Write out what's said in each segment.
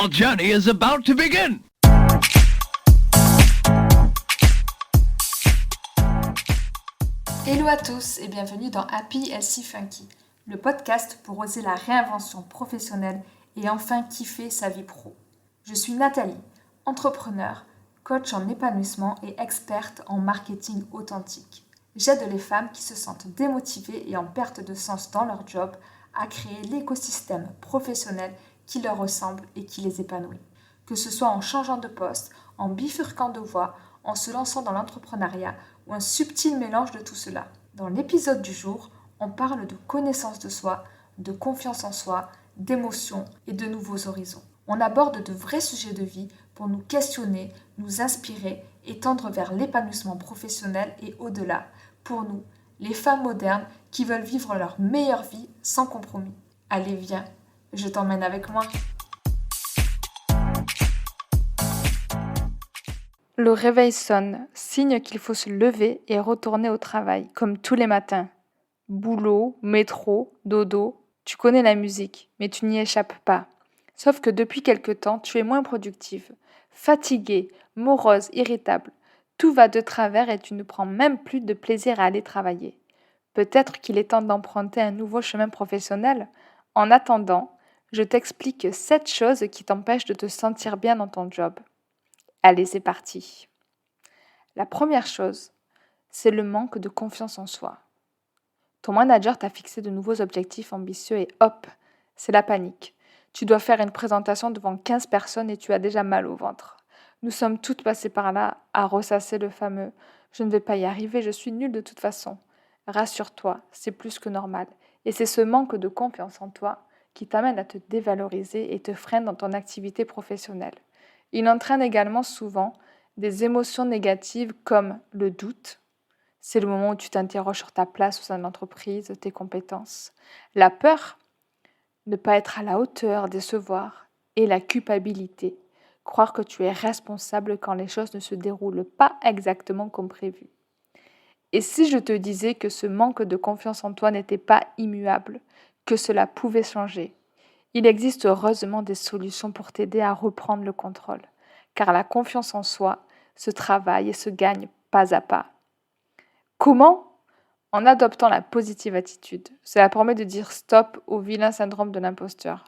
Our journey is about to begin. Hello à tous et bienvenue dans Happy Healthy Funky, le podcast pour oser la réinvention professionnelle et enfin kiffer sa vie pro. Je suis Nathalie, entrepreneur, coach en épanouissement et experte en marketing authentique. J'aide les femmes qui se sentent démotivées et en perte de sens dans leur job à créer l'écosystème professionnel qui leur ressemble et qui les épanouit. Que ce soit en changeant de poste, en bifurquant de voie, en se lançant dans l'entrepreneuriat ou un subtil mélange de tout cela. Dans l'épisode du jour, on parle de connaissance de soi, de confiance en soi, d'émotions et de nouveaux horizons. On aborde de vrais sujets de vie pour nous questionner, nous inspirer et tendre vers l'épanouissement professionnel et au-delà, pour nous, les femmes modernes qui veulent vivre leur meilleure vie sans compromis. Allez, viens, je t'emmène avec moi. Le réveil sonne, signe qu'il faut se lever et retourner au travail, comme tous les matins. Boulot, métro, dodo, tu connais la musique, mais tu n'y échappes pas. Sauf que depuis quelque temps, tu es moins productive, fatiguée, morose, irritable. Tout va de travers et tu ne prends même plus de plaisir à aller travailler. Peut-être qu'il est temps d'emprunter un nouveau chemin professionnel. En attendant, je t'explique 7 choses qui t'empêchent de te sentir bien dans ton job. Allez, c'est parti. La première chose, c'est le manque de confiance en soi. Ton manager t'a fixé de nouveaux objectifs ambitieux et hop, c'est la panique. Tu dois faire une présentation devant 15 personnes et tu as déjà mal au ventre. Nous sommes toutes passées par là à ressasser le fameux « je ne vais pas y arriver, je suis nulle de toute façon ». Rassure-toi, c'est plus que normal. Et c'est ce manque de confiance en toi qui t'amène à te dévaloriser et te freine dans ton activité professionnelle. Il entraîne également souvent des émotions négatives comme le doute. C'est le moment où tu t'interroges sur ta place au sein de l'entreprise, tes compétences. La peur, ne pas être à la hauteur, décevoir. Et la culpabilité, croire que tu es responsable quand les choses ne se déroulent pas exactement comme prévu. Et si je te disais que ce manque de confiance en toi n'était pas immuable, que cela pouvait changer? Il existe heureusement des solutions pour t'aider à reprendre le contrôle, car la confiance en soi se travaille et se gagne pas à pas. Comment? En adoptant la positive attitude. Cela permet de dire stop au vilain syndrome de l'imposteur.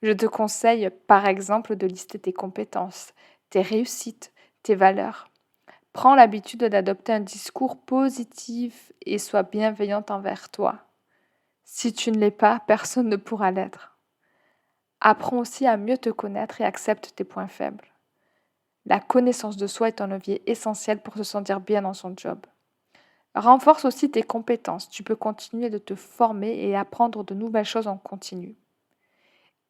Je te conseille par exemple de lister tes compétences, tes réussites, tes valeurs. Prends l'habitude d'adopter un discours positif et sois bienveillante envers toi. Si tu ne l'es pas, personne ne pourra l'être. Apprends aussi à mieux te connaître et accepte tes points faibles. La connaissance de soi est un levier essentiel pour se sentir bien dans son job. Renforce aussi tes compétences. Tu peux continuer de te former et apprendre de nouvelles choses en continu.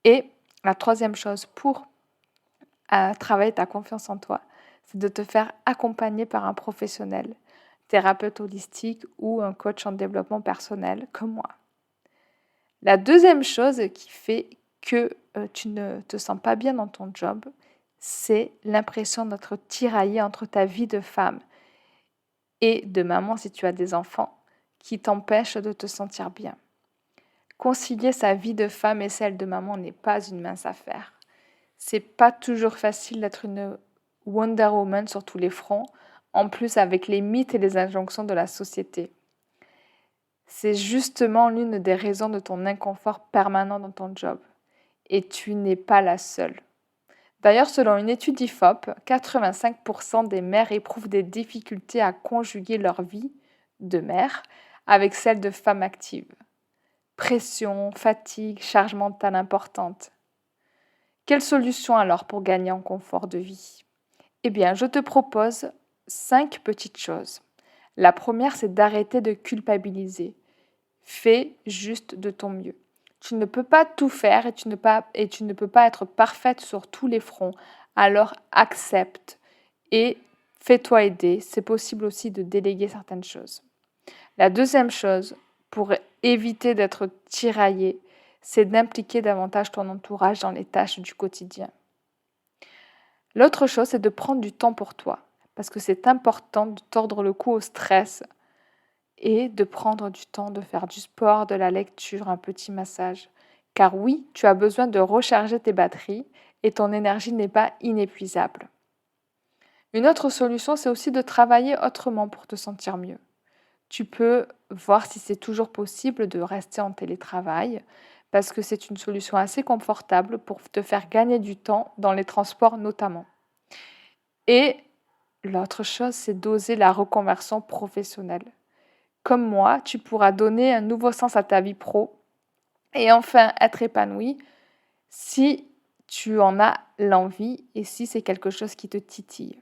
Et la troisième chose pour travailler ta confiance en toi, c'est de te faire accompagner par un professionnel, thérapeute holistique ou un coach en développement personnel comme moi. La deuxième chose qui fait que tu ne te sens pas bien dans ton job, c'est l'impression d'être tiraillée entre ta vie de femme et de maman si tu as des enfants, qui t'empêchent de te sentir bien. Concilier sa vie de femme et celle de maman n'est pas une mince affaire. C'est pas toujours facile d'être une Wonder Woman sur tous les fronts, en plus avec les mythes et les injonctions de la société. C'est justement l'une des raisons de ton inconfort permanent dans ton job. Et tu n'es pas la seule. D'ailleurs, selon une étude IFOP, 85% des mères éprouvent des difficultés à conjuguer leur vie de mère avec celle de femme active. Pression, fatigue, charge mentale importante. Quelle solution alors pour gagner en confort de vie? Eh bien, je te propose 5 petites choses. La première, c'est d'arrêter de culpabiliser. Fais juste de ton mieux. Tu ne peux pas tout faire et tu ne peux pas être parfaite sur tous les fronts. Alors accepte et fais-toi aider. C'est possible aussi de déléguer certaines choses. La deuxième chose, pour éviter d'être tiraillé, c'est d'impliquer davantage ton entourage dans les tâches du quotidien. L'autre chose, c'est de prendre du temps pour toi, parce que c'est important de tordre le cou au stress et de prendre du temps de faire du sport, de la lecture, un petit massage. Car oui, tu as besoin de recharger tes batteries et ton énergie n'est pas inépuisable. Une autre solution, c'est aussi de travailler autrement pour te sentir mieux. Tu peux voir si c'est toujours possible de rester en télétravail, parce que c'est une solution assez confortable pour te faire gagner du temps dans les transports notamment. Et l'autre chose, c'est d'oser la reconversion professionnelle. Comme moi, tu pourras donner un nouveau sens à ta vie pro et enfin être épanoui si tu en as l'envie et si c'est quelque chose qui te titille.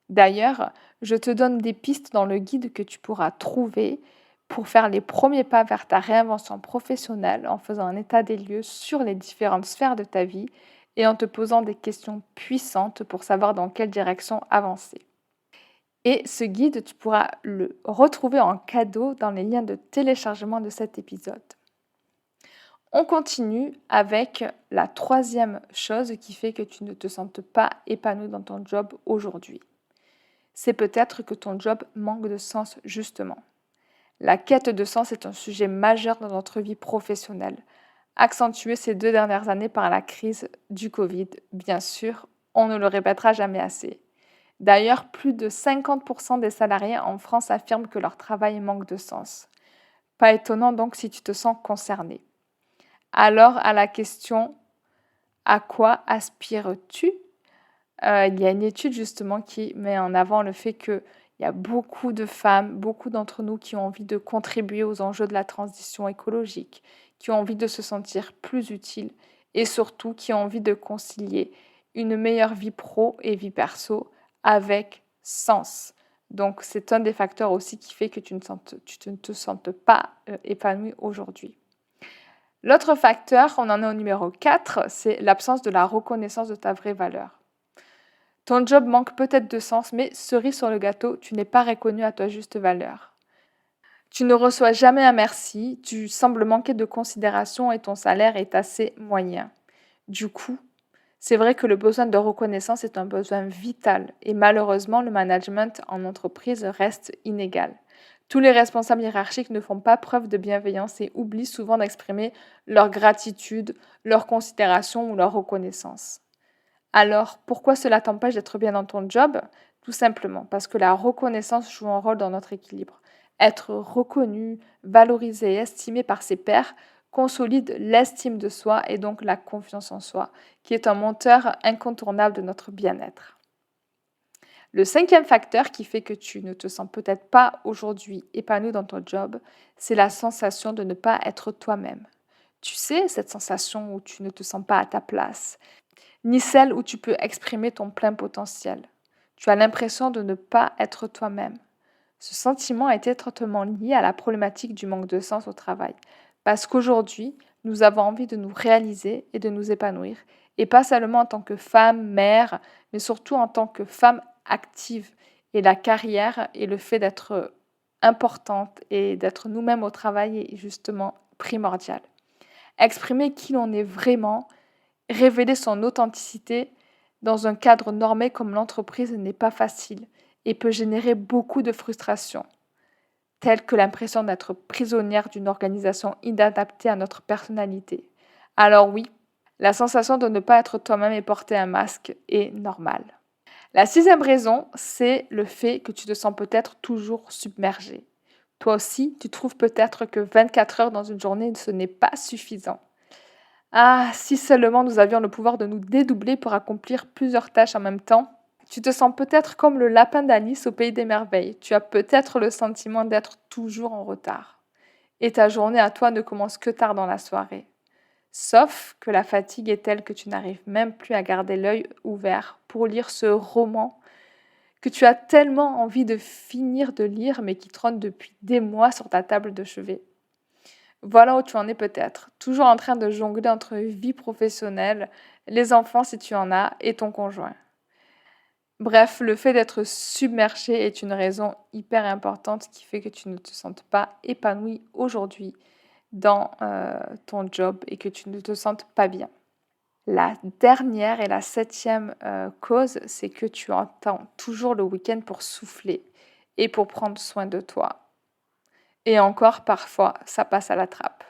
D'ailleurs, je te donne des pistes dans le guide que tu pourras trouver pour faire les premiers pas vers ta réinvention professionnelle en faisant un état des lieux sur les différentes sphères de ta vie et en te posant des questions puissantes pour savoir dans quelle direction avancer. Et ce guide, tu pourras le retrouver en cadeau dans les liens de téléchargement de cet épisode. On continue avec la troisième chose qui fait que tu ne te sentes pas épanoui dans ton job aujourd'hui. C'est peut-être que ton job manque de sens justement. La quête de sens est un sujet majeur dans notre vie professionnelle, accentué ces 2 dernières années par la crise du Covid. Bien sûr, on ne le répétera jamais assez. D'ailleurs, plus de 50% des salariés en France affirment que leur travail manque de sens. Pas étonnant donc si tu te sens concerné. Alors, à la question « À quoi aspires-tu » il y a une étude justement qui met en avant le fait qu'il y a beaucoup de femmes, beaucoup d'entre nous qui ont envie de contribuer aux enjeux de la transition écologique, qui ont envie de se sentir plus utiles et surtout qui ont envie de concilier une meilleure vie pro et vie perso avec sens. Donc c'est un des facteurs aussi qui fait que tu ne te sentes pas épanoui aujourd'hui. L'autre facteur, on en est au numéro 4, c'est l'absence de la reconnaissance de ta vraie valeur. Ton job manque peut-être de sens, mais cerise sur le gâteau, tu n'es pas reconnu à ta juste valeur. Tu ne reçois jamais un merci, tu sembles manquer de considération et ton salaire est assez moyen. Du coup, c'est vrai que le besoin de reconnaissance est un besoin vital et malheureusement, le management en entreprise reste inégal. Tous les responsables hiérarchiques ne font pas preuve de bienveillance et oublient souvent d'exprimer leur gratitude, leur considération ou leur reconnaissance. Alors, pourquoi cela t'empêche d'être bien dans ton job? Tout simplement parce que la reconnaissance joue un rôle dans notre équilibre. Être reconnu, valorisé et estimé par ses pairs consolide l'estime de soi et donc la confiance en soi, qui est un moteur incontournable de notre bien-être. Le cinquième facteur qui fait que tu ne te sens peut-être pas aujourd'hui épanoui dans ton job, c'est la sensation de ne pas être toi-même. Tu sais, cette sensation où tu ne te sens pas à ta place, ni celle où tu peux exprimer ton plein potentiel. Tu as l'impression de ne pas être toi-même. Ce sentiment est étroitement lié à la problématique du manque de sens au travail. Parce qu'aujourd'hui, nous avons envie de nous réaliser et de nous épanouir. Et pas seulement en tant que femme, mère, mais surtout en tant que femme active. Et la carrière et le fait d'être importante et d'être nous-mêmes au travail est justement primordial. Exprimer qui l'on est vraiment, révéler son authenticité dans un cadre normé comme l'entreprise n'est pas facile et peut générer beaucoup de frustration, telle que l'impression d'être prisonnière d'une organisation inadaptée à notre personnalité. Alors oui, la sensation de ne pas être toi-même et porter un masque est normale. La sixième raison, c'est le fait que tu te sens peut-être toujours submergé. Toi aussi, tu trouves peut-être que 24 heures dans une journée, ce n'est pas suffisant. Ah, si seulement nous avions le pouvoir de nous dédoubler pour accomplir plusieurs tâches en même temps. Tu te sens peut-être comme le lapin d'Alice au pays des merveilles. Tu as peut-être le sentiment d'être toujours en retard. Et ta journée à toi ne commence que tard dans la soirée. Sauf que la fatigue est telle que tu n'arrives même plus à garder l'œil ouvert pour lire ce roman que tu as tellement envie de finir de lire mais qui trône depuis des mois sur ta table de chevet. Voilà où tu en es peut-être, toujours en train de jongler entre vie professionnelle, les enfants si tu en as, et ton conjoint. Bref, le fait d'être submergé est une raison hyper importante qui fait que tu ne te sentes pas épanoui aujourd'hui dans ton job et que tu ne te sentes pas bien. La dernière et la septième cause, c'est que tu attends toujours le week-end pour souffler et pour prendre soin de toi. Et encore, parfois, ça passe à la trappe.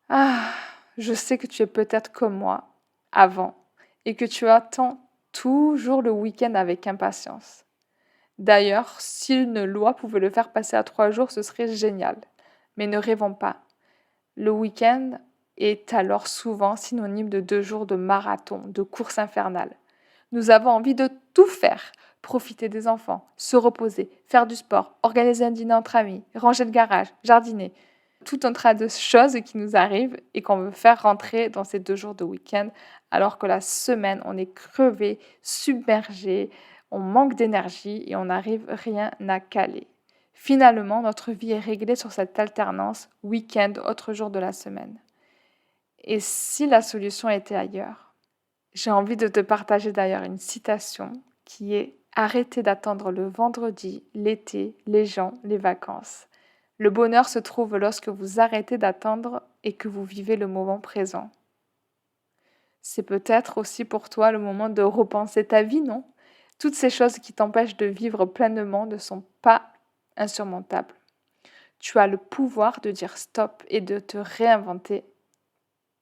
Ah, je sais que tu es peut-être comme moi, avant et que tu attends toujours le week-end avec impatience. D'ailleurs, si une loi pouvait le faire passer à 3 jours, ce serait génial. Mais ne rêvons pas. Le week-end est alors souvent synonyme de 2 jours de marathon, de course infernale. Nous avons envie de tout faire. Profiter des enfants, se reposer, faire du sport, organiser un dîner entre amis, ranger le garage, jardiner. Tout un tas de choses qui nous arrivent et qu'on veut faire rentrer dans ces 2 jours de week-end, alors que la semaine, on est crevé, submergé, on manque d'énergie et on n'arrive rien à caler. Finalement, notre vie est réglée sur cette alternance week-end, autre jour de la semaine. Et si la solution était ailleurs? J'ai envie de te partager d'ailleurs une citation qui est « Arrêtez d'attendre le vendredi, l'été, les gens, les vacances. Le bonheur se trouve lorsque vous arrêtez d'attendre et que vous vivez le moment présent. » C'est peut-être aussi pour toi le moment de repenser ta vie, non? Toutes ces choses qui t'empêchent de vivre pleinement ne sont pas insurmontables. Tu as le pouvoir de dire stop et de te réinventer.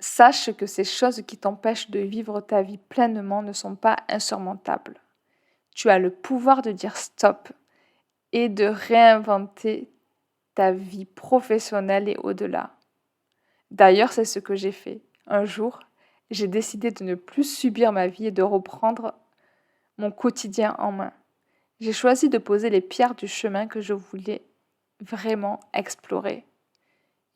Sache que ces choses qui t'empêchent de vivre ta vie pleinement ne sont pas insurmontables. Tu as le pouvoir de dire stop et de réinventer ta vie professionnelle et au-delà. D'ailleurs, c'est ce que j'ai fait. Un jour, j'ai décidé de ne plus subir ma vie et de reprendre mon quotidien en main. J'ai choisi de poser les pierres du chemin que je voulais vraiment explorer.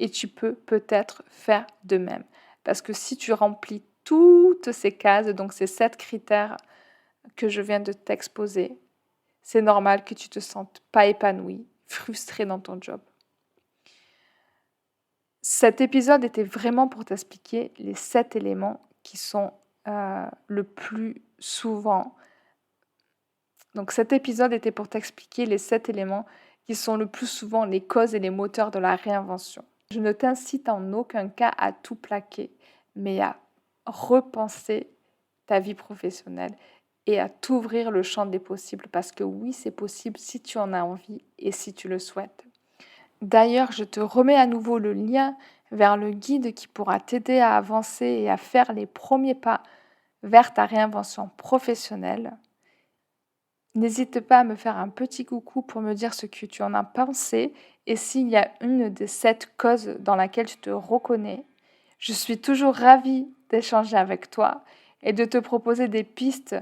Et tu peux peut-être faire de même. Parce que si tu remplis toutes ces cases, donc ces 7 critères que je viens de t'exposer, c'est normal que tu te sentes pas épanoui, frustré dans ton job. Cet épisode était vraiment pour t'expliquer les 7 éléments qui sont le plus souvent. Donc cet épisode était pour t'expliquer les 7 éléments qui sont le plus souvent les causes et les moteurs de la réinvention. Je ne t'incite en aucun cas à tout plaquer, mais à repenser ta vie professionnelle et à t'ouvrir le champ des possibles, parce que oui, c'est possible si tu en as envie et si tu le souhaites. D'ailleurs, je te remets à nouveau le lien vers le guide qui pourra t'aider à avancer et à faire les premiers pas vers ta réinvention professionnelle. N'hésite pas à me faire un petit coucou pour me dire ce que tu en as pensé et s'il y a une des 7 causes dans laquelle tu te reconnais. Je suis toujours ravie d'échanger avec toi et de te proposer des pistes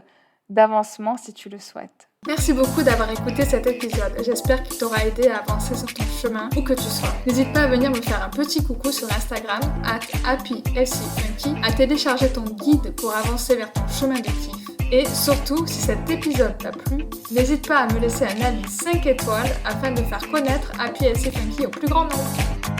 d'avancement si tu le souhaites. Merci beaucoup d'avoir écouté cet épisode. J'espère qu'il t'aura aidé à avancer sur ton chemin où que tu sois. N'hésite pas à venir me faire un petit coucou sur Instagram @happysfunky, à télécharger ton guide pour avancer vers ton chemin de kiff. Et surtout, si cet épisode t'a plu, n'hésite pas à me laisser un avis 5 étoiles afin de faire connaître Happy Funky au plus grand nombre.